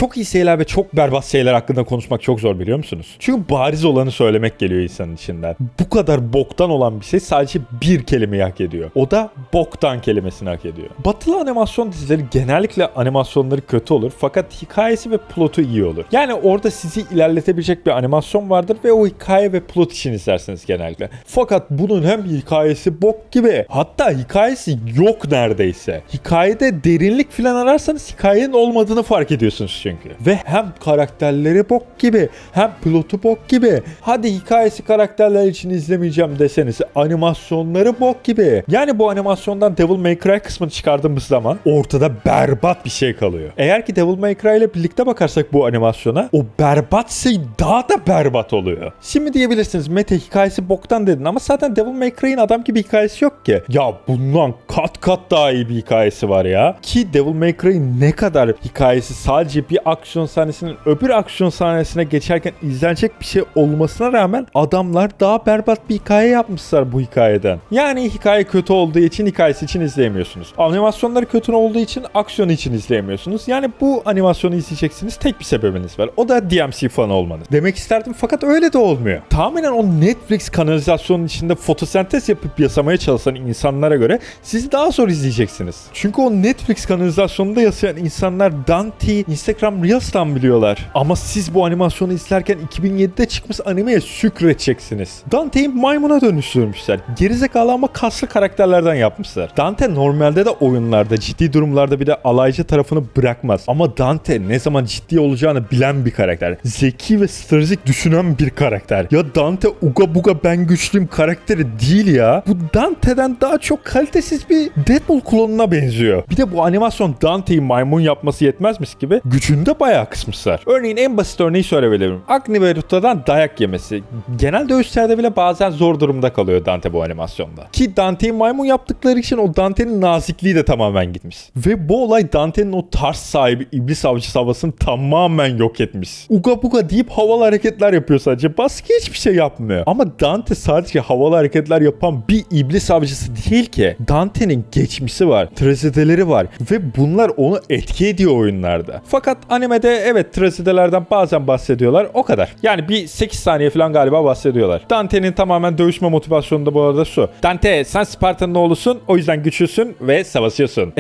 çok iyi şeyler ve çok berbat şeyler hakkında konuşmak çok zor, biliyor musunuz? Çünkü bariz olanı söylemek geliyor insanın içinden. Bu kadar boktan olan bir şey sadece bir kelimeyi hak ediyor. O da boktan kelimesini hak ediyor. Batılı animasyon dizileri genellikle animasyonları kötü olur fakat hikayesi ve plotu iyi olur. Yani orada sizi ilerletebilecek bir animasyon vardır ve o hikaye ve plot için izlersiniz genellikle. Fakat bunun hem hikayesi bok gibi, hatta hikayesi yok neredeyse. Hikayede derinlik falan ararsanız hikayenin olmadığını fark ediyorsunuz çünkü. Ve hem karakterleri bok gibi hem pilotu bok gibi. Hadi hikayesi karakterler için izlemeyeceğim deseniz animasyonları bok gibi. Yani bu animasyondan Devil May Cry kısmını çıkardığımız zaman ortada berbat bir şey kalıyor. Eğer ki Devil May Cry ile birlikte bakarsak bu animasyona, o berbat şey daha da berbat oluyor. Şimdi diyebilirsiniz Mete hikayesi boktan dedin ama zaten Devil May Cry'in adam gibi hikayesi yok ki. Ya bundan kat kat daha iyi bir hikayesi var ya. Ki Devil May Cry'in ne kadar hikayesi sadece bir aksiyon sahnesinin öbür aksiyon sahnesine geçerken izlenecek bir şey olmasına rağmen adamlar daha berbat bir hikaye yapmışlar bu hikayeden. Yani hikaye kötü olduğu için hikayesi için izleyemiyorsunuz. Animasyonları kötü olduğu için aksiyonu için izleyemiyorsunuz. Yani bu animasyonu izleyeceksiniz, tek bir sebebiniz var. O da DMC fanı olmanız. Demek isterdim fakat öyle de olmuyor. Tahminen o Netflix kanalizasyonun içinde fotosentez yapıp yasamaya çalışan insanlara göre sizi daha zor izleyeceksiniz. Çünkü o Netflix kanalizasyonunda yaşayan insanlar Dante'yi Instagram Reels'tan biliyorlar. Ama siz bu animasyonu izlerken 2007'de çıkmış animeye şükredeceksiniz. Dante'yi maymuna dönüştürmüşler. Gerizekalı ama kaslı karakterlerden yapmışlar. Dante normalde de oyunlarda ciddi durumlarda bir de alaycı tarafını bırakmaz. Ama Dante ne zaman ciddi olacağını bilen bir karakter. Zeki ve stratejik düşünen bir karakter. Ya Dante uga buga ben güçlüyüm karakteri değil ya. Bu Dante'den daha çok kalitesiz bir Deadpool klonuna benziyor. Bir de bu animasyon Dante'yi maymun yapması yetmezmiş gibi gücünü de bayağı kısmışlar. Örneğin en basit örneği söyleyebilirim. Agni ve Ruta'dan dayak yemesi. Genel dövüşlerde bile bazen zor durumda kalıyor Dante bu animasyonda. Ki Dante'yi maymun yaptıkları için o Dante'nin nazikliği de tamamen gitmiş. Ve bu olay Dante'nin o tarz sahibi iblis avcısı havasını tamamen yok etmiş. Uga buga deyip havalı hareketler yapıyor sadece. Baskı hiçbir şey yapmıyor. Ama Dante sadece havalı hareketler yapan bir iblis avcısı değil ki. Dante'nin geçmişi var. Trajedeleri var. Ve bunlar onu etki ediyor oyunlarda. Fakat animede evet trajedelerden bazen bahsediyorlar. O kadar. Yani bir 8 saniye falan galiba bahsediyorlar. Dante'nin tamamen dövüşme motivasyonu da bu arada şu. Dante sen Sparta'nın oğlusun. O yüzden güçlüsün ve savaşıyorsun.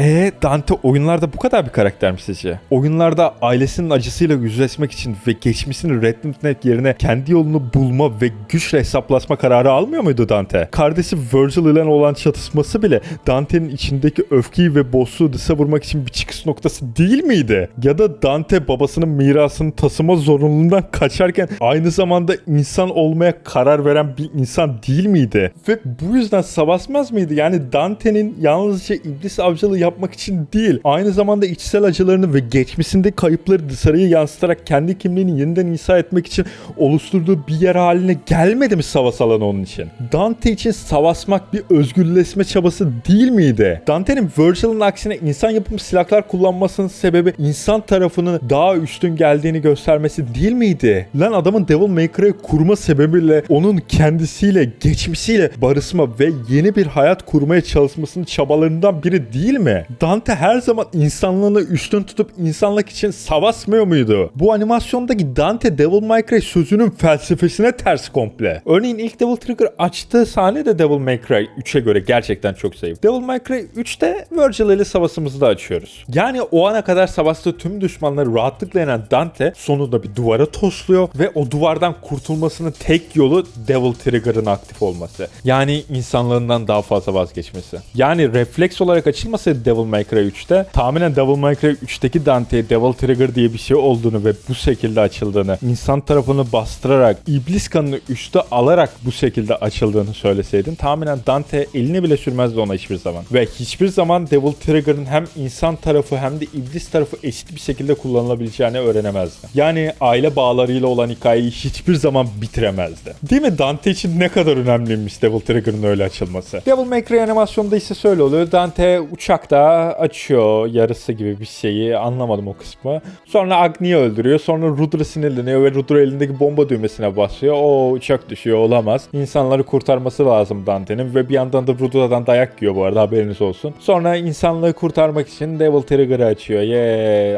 Dante oyunlarda bu kadar bir karakter mi sizce? Oyunlarda ailesinin acısıyla yüzleşmek için ve geçmişini reddetmek yerine kendi yolunu bulma ve güçle hesaplaşma kararı almıyor muydu Dante? Kardeşi Virgil ile olan çatışması bile Dante'nin içindeki öfkeyi ve bozduğu dışa vurmak için bir çıkış noktası değil miydi? Ya da Dante babasının mirasını taşıma zorunluluğundan kaçarken aynı zamanda insan olmaya karar veren bir insan değil miydi? Ve bu yüzden savaşmaz mıydı? Yani Dante'nin yalnızca iblis avcılığı yapmak için değil, aynı zamanda içsel acılarını ve geçmişinde kayıpları dışarıya yansıtarak kendi kimliğini yeniden inşa etmek için oluşturduğu bir yer haline gelmedi mi savaş alanı onun için? Dante için savaşmak bir özgürleşme çabası değil miydi? Dante'nin Virgil'in aksine insan yapımı silahlar kullanmasının sebebi insan tarafının daha üstün geldiğini göstermesi değil miydi? Lan adamın Devil May Cry kurma sebebiyle onun kendisiyle, geçmişiyle barışma ve yeni bir hayat kurmaya çalışmasının çabalarından biri değil mi? Dante her zaman insanlığını üstün tutup insanlık için savaşmıyor muydu? Bu animasyondaki Dante Devil May Cry sözünün felsefesine ters komple. Örneğin ilk Devil Trigger açtığı sahne de Devil May Cry 3'e göre gerçekten çok zayıf. Devil May Cry 3'te Virgil ile savaşımızı da açıyoruz. Yani o ana kadar savaştığı tüm düşmanları rahatlıkla yenen Dante sonunda bir duvara tosluyor ve o duvardan kurtulmasının tek yolu Devil Trigger'ın aktif olması. Yani insanlığından daha fazla vazgeçmesi. Yani refleks olarak açılmasaydı Devil May Cry 3'te tahminen Devil May Cry 3'teki Dante'ye Devil Trigger diye bir şey olduğunu ve bu şekilde açıldığını, insan tarafını bastırarak, iblis kanını üste alarak bu şekilde açıldığını söyleseydin tahminen Dante eline bile sürmezdi ona hiçbir zaman. Ve hiçbir zaman Devil Trigger'ın hem insan tarafı hem de iblis tarafı eşit bir şekilde kullanılabileceğini öğrenemezdi. Yani aile bağlarıyla olan hikayeyi hiçbir zaman bitiremezdi. Değil mi? Dante için ne kadar önemliymiş Devil Trigger'ın öyle açılması. Devil May Cry animasyonda ise şöyle oluyor. Dante uçakta açıyor yarısı gibi bir şeyi. Anlamadım o kısmı. Sonra Agni'yi öldürüyor. Sonra Rudra sinirleniyor ve Rudra elindeki bomba düğmesine basıyor. O uçak düşüyor, olamaz. İnsanları kurtarması lazım Dante'nin ve bir yandan da Rudra'dan dayak yiyor bu arada, haberiniz olsun. Sonra insanlığı kurtarmak için Devil Trigger'ı açıyor.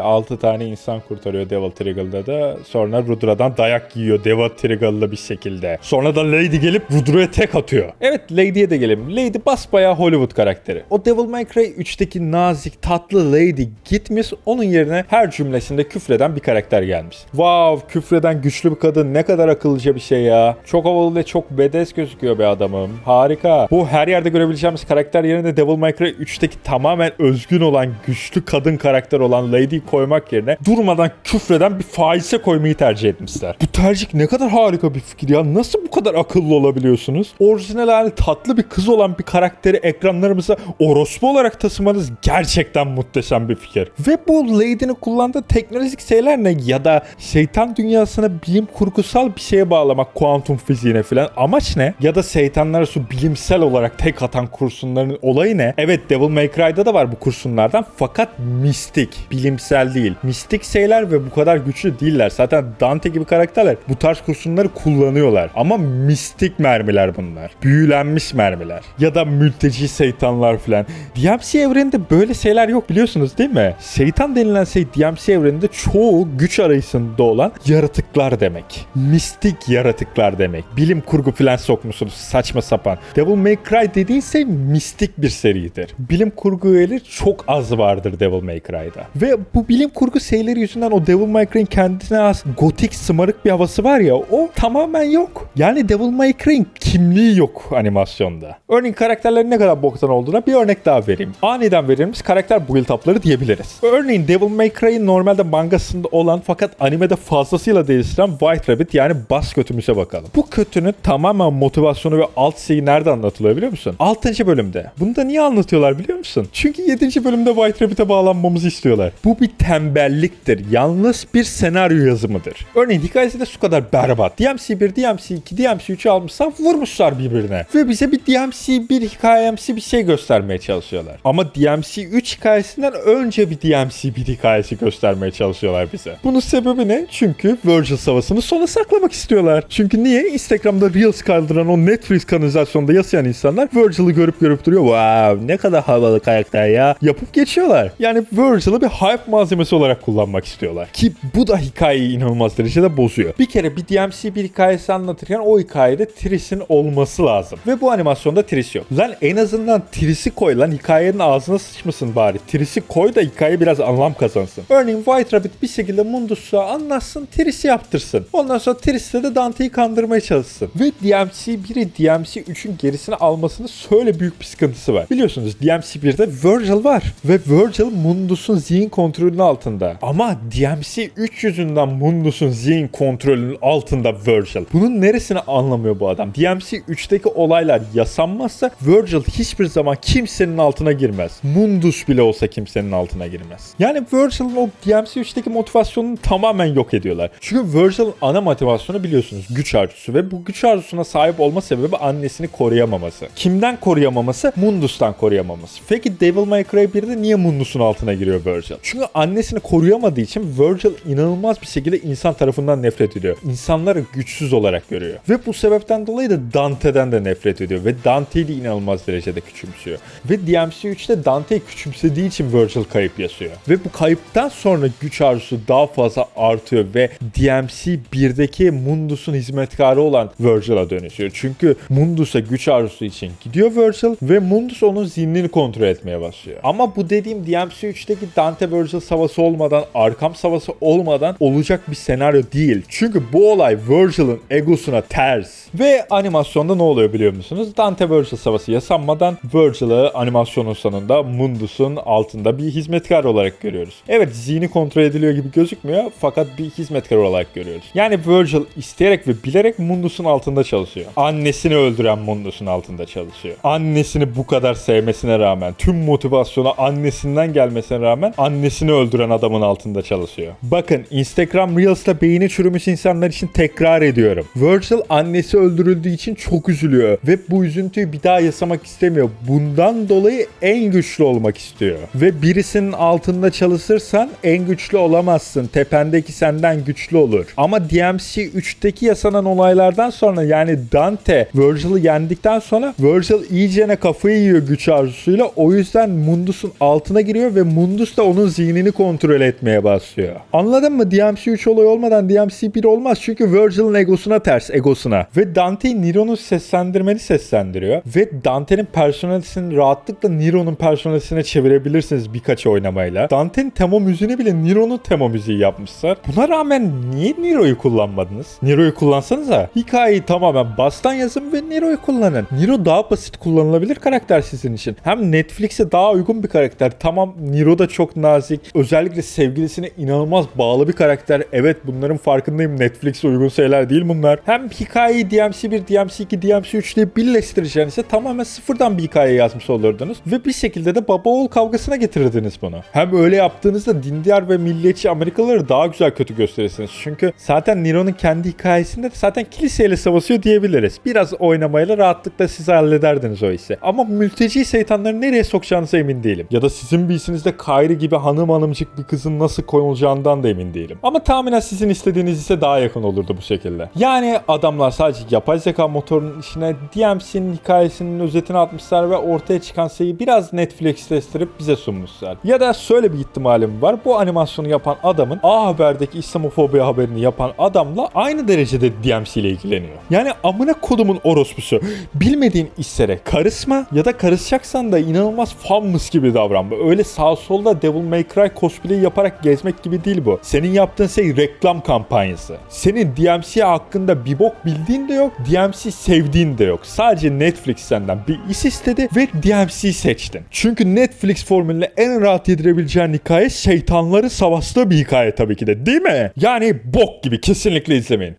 6 tane tane insan kurtarıyor Devil Trigger'da da. Sonra Rudra'dan dayak yiyor Devil Trigger'lı bir şekilde. Sonra da Lady gelip Rudra'ya tek atıyor. Evet, Lady'ye de gelelim. Lady basbayağı Hollywood karakteri. O Devil May Cry 3'teki nazik, tatlı Lady gitmiş. Onun yerine her cümlesinde küfreden bir karakter gelmiş. Wow, küfreden güçlü bir kadın, ne kadar akıllıca bir şey ya. Çok havalı ve çok badass gözüküyor be adamım. Harika. Bu her yerde görebileceğimiz karakter yerine Devil May Cry 3'teki tamamen özgün olan, güçlü kadın karakter olan Lady'yi koymak yerine durmadan küfreden bir fahişe koymayı tercih etmişler. Bu tercih ne kadar harika bir fikir ya. Nasıl bu kadar akıllı olabiliyorsunuz? Orijinal hali tatlı bir kız olan bir karakteri ekranlarımıza orospu olarak taşımanız gerçekten muhteşem bir fikir. Ve bu Lady'nin kullandığı teknolojik şeyler ne? Ya da şeytan dünyasına bilim kurgusal bir şeye bağlamak, kuantum fiziğine falan. Amaç ne? Ya da şeytanlara su bilimsel olarak tek atan kurşunların olayı ne? Evet, Devil May Cry'da da var bu kurşunlardan, fakat mistik, bilimsel değil. Mistik şeyler ve bu kadar güçlü değiller. Zaten Dante gibi karakterler bu tarz kurşunları kullanıyorlar. Ama mistik mermiler bunlar. Büyülenmiş mermiler. Ya da mülteci şeytanlar falan. DMC evreninde böyle şeyler yok, biliyorsunuz değil mi? Şeytan denilen şey DMC evreninde çoğu güç arayışında olan yaratıklar demek. Mistik yaratıklar demek. Bilim kurgu falan sokmuşsunuz saçma sapan. Devil May Cry dediğin şey mistik bir seridir. Bilim kurgu üyeleri çok az vardır Devil May Cry'da. Ve bu bilim kurgu şeyleri yüzünden o Devil May Cry'in kendine az gotik, şımarık bir havası var ya, o tamamen yok. Yani Devil May Cry'in kimliği yok animasyonda. Örneğin karakterlerin ne kadar boktan olduğuna bir örnek daha vereyim. Aniden verilmiş karakter build-up'ları diyebiliriz. Örneğin Devil May Cry'in normalde mangasında olan fakat animede fazlasıyla değiştiren White Rabbit, yani bas kötümüze bakalım. Bu kötünün tamamen motivasyonu ve alt şeyi nerede anlatılıyor biliyor musun? 6. bölümde. Bunu da niye anlatıyorlar biliyor musun? Çünkü 7. bölümde White Rabbit'e bağlanmamızı istiyorlar. Bu bir tembelliktir. Yalnız bir senaryo yazımıdır. Örneğin hikayesi de şu kadar berbat. DMC1, DMC2, DMC3'ü almışlar, vurmuşlar birbirine. Ve bize bir DMC1 hikayemsi bir şey göstermeye çalışıyorlar. Ama DMC3 hikayesinden önce bir DMC1 hikayesi göstermeye çalışıyorlar bize. Bunun sebebi ne? Çünkü Virgil Savaşı'nı sona saklamak istiyorlar. Çünkü niye? Instagram'da Reels kaldıran o Netflix kanalizasyonda yaşayan insanlar Virgil'ı görüp duruyor. Wow, ne kadar havalı karakter ya. Yapıp geçiyorlar. Yani Virgil'ı bir hype malzemesi olarak kullanmak istiyorlar. Ki bu da hikayeyi inanılmaz derecede bozuyor. Bir kere bir DMC1 hikayesi anlatırken o hikayede Triss'in olması lazım. Ve bu animasyonda Triss yok. Lan en azından Triss'i koy lan, hikayenin ağzına sıçmasın bari. Triss'i koy da hikaye biraz anlam kazansın. Örneğin White Rabbit bir şekilde Mundus'a anlatsın, Triss'i yaptırsın. Ondan sonra Triss'le de Dante'yi kandırmaya çalışsın. Ve DMC1'i DMC3'ün gerisine almasının şöyle büyük bir sıkıntısı var. Biliyorsunuz DMC1'de Virgil var. Ve Virgil Mundus'un zihin kontrolünün altında. Ama DMC3 yüzünden Mundus'un zihin kontrolünün altında Virgil. Bunun neresini anlamıyor bu adam? DMC3'teki olaylar yasanmazsa Virgil hiçbir zaman kimsenin altına girmez. Mundus bile olsa kimsenin altına girmez. Yani Virgil'ın o DMC3'teki motivasyonunu tamamen yok ediyorlar. Çünkü Virgil'ın ana motivasyonu biliyorsunuz güç arzusu ve bu güç arzusuna sahip olma sebebi annesini koruyamaması. Kimden koruyamaması? Mundus'tan koruyamaması. Peki Devil May Cry 1'de niye Mundus'un altına giriyor Virgil? Çünkü annesini koruyamadığı için Virgil inanılmaz bir şekilde insan tarafından nefret ediyor. İnsanları güçsüz olarak görüyor. Ve bu sebepten dolayı da Dante'den de nefret ediyor ve Dante'yi de inanılmaz derecede küçümsüyor. Ve DMC3'te Dante'yi küçümsediği için Virgil kayıp yaşıyor. Ve bu kayıptan sonra güç arzusu daha fazla artıyor ve DMC 1'deki Mundus'un hizmetkarı olan Virgil'a dönüşüyor. Çünkü Mundus'a güç arzusu için gidiyor Virgil ve Mundus onun zihnini kontrol etmeye başlıyor. Ama bu dediğim DMC3'teki Dante-Virgil savaşı olmadan, Arkham savaşı olmadan olacak bir senaryo değil. Çünkü bu olay Virgil'ın egosuna ters. Ve animasyonda ne oluyor biliyor musunuz? Dante-Virgil savaşı yaşanmadan Virgil'ı animasyonun sonunda Mundus'un altında bir hizmetkar olarak görüyoruz. Evet, zihni kontrol ediliyor gibi gözükmüyor fakat bir hizmetkar olarak görüyoruz. Yani Virgil isteyerek ve bilerek Mundus'un altında çalışıyor. Annesini öldüren Mundus'un altında çalışıyor. Annesini bu kadar sevmesine rağmen, tüm motivasyonu annesinden gelmesine rağmen annesini öldüren adamın altında çalışıyor. Bakın, Instagram Reels'ta beyni çürümüş insanlar için tekrar ediyorum. Virgil annesi öldürüldüğü için çok üzülüyor ve bu üzüntüyü bir daha yaşamak istemiyor. Bundan dolayı en güçlü olmak istiyor. Ve birisinin altında çalışırsan en güçlü olamazsın. Tependeki senden güçlü olur. Ama DMC 3'teki yaşanan olaylardan sonra, yani Dante Virgil'ı yendikten sonra Virgil iyicene kafayı yiyor güç arzusuyla. O yüzden Mundus'un altına giriyor ve Mundus da onun zihnini kontrol manipüle etmeye başlıyor. Anladın mı? DMC 3 olay olmadan DMC 1 olmaz. Çünkü Virgil'in egosuna ters, egosuna. Ve Dante'yi Nero'nun seslendirmeni seslendiriyor. Ve Dante'nin personalitesini rahatlıkla Nero'nun personalitesine çevirebilirsiniz birkaç oynamayla. Dante'nin tema müziğini bile Nero'nun tema müziği yapmışlar. Buna rağmen niye Nero'yu kullanmadınız? Nero'yu kullansanıza. Hikayeyi tamamen baştan yazın ve Nero'yu kullanın. Nero daha basit kullanılabilir karakter sizin için. Hem Netflix'e daha uygun bir karakter. Tamam, Nero da çok nazik. Özellikle sevgilisine inanılmaz bağlı bir karakter. Evet, bunların farkındayım. Netflix'e uygun şeyler değil bunlar. Hem hikayeyi DMC 1, DMC 2, DMC 3 diye birleştireceğinize tamamen sıfırdan bir hikaye yazmış olurdunuz. Ve bir şekilde de baba oğul kavgasına getirirdiniz bunu. Hem öyle yaptığınızda dindar ve milliyetçi Amerikalıları daha güzel kötü gösterirsiniz. Çünkü zaten Nero'nun kendi hikayesinde de zaten kiliseyle savaşıyor diyebiliriz. Biraz oynamayla rahatlıkla siz hallederdiniz o işi. Ama mülteci şeytanları nereye sokacağınıza emin değilim. Ya da sizin bilsinizde Kyrie gibi hanımcık bir kızın nasıl konulacağından da emin değilim. Ama tahminen sizin istediğiniz ise daha yakın olurdu bu şekilde. Yani adamlar sadece yapay zeka motorunun içine DMC'nin hikayesinin özetini atmışlar ve ortaya çıkan şeyi biraz Netflix'leştirip bize sunmuşlar. Ya da şöyle bir ihtimalim var. Bu animasyonu yapan adamın A Haber'deki İslamofobi haberini yapan adamla aynı derecede DMC ile ilgileniyor. Yani amına kodumun orospusu. Bilmediğin işlere karışma ya da karışacaksan da inanılmaz fanmış gibi davran. Öyle sağ solda Devil May Cry cosplay yaparak gezmek gibi değil bu. Senin yaptığın şey reklam kampanyası. Senin DMC hakkında bir bok bildiğin de yok, DMC sevdiğin de yok. Sadece Netflix senden bir iş istedi ve DMC seçtin. Çünkü Netflix formülüne en rahat yedirebileceğin hikaye şeytanları savaştığı bir hikaye tabii ki de, değil mi? Yani bok gibi, kesinlikle izlemeyin.